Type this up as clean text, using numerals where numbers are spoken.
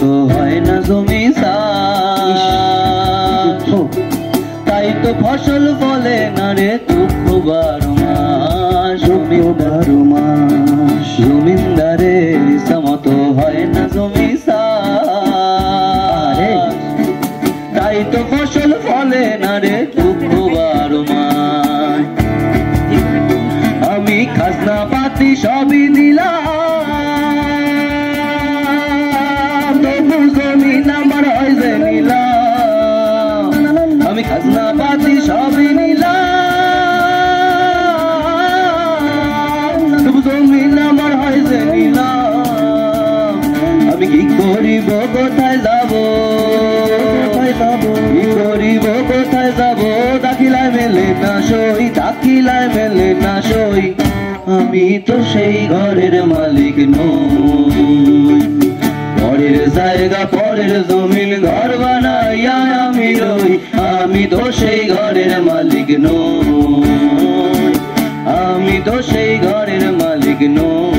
মতো হয় না জমি চাষ, তাই তো ফসল ফলে না রে দুঃখ 12 মাস, জমি 12 মাস। জমিনদারের ইচ্ছা মতো হয় না জমি চাষ, তাই তো ফসল ফলে না রে দুঃখ 12 মাস। আমি খাজনা পাতি সবই দিলাম, তবু জমিন আমার হয় যে নিলাম। আমি খাজনা পাতি সবই নিলাম, তবু জমিন আমার হয় যে নিলাম। আমি কি করিব কোথায় যাব, কি করিব কোথায় যাব, দাখিলায় মেলে না সই, দাখিলায় মেলে না সই। আমি তো সেই ঘরের মালিক নই, পরের জায়গা পরের জমিন ঘর বানাইয়া আমি রই। আমি তো সেই ঘরের মালিক নই, আমি তো সেই ঘরের মালিক নই।